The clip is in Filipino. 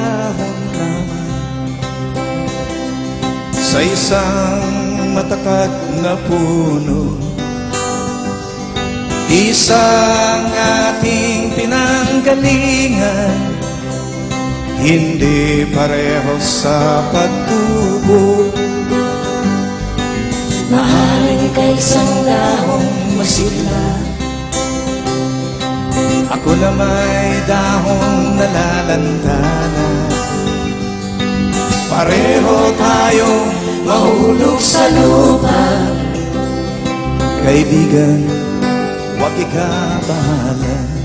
dahon lamang sa isang matakag na puno. Isang ating pinanggalingan, hindi pareho sa pagtubo. Maaaring ka isang dahong masigla, ako na may dahong nalalantana. Pareho tayong mahulog sa lupa. kaibigan, huwag ikabahala.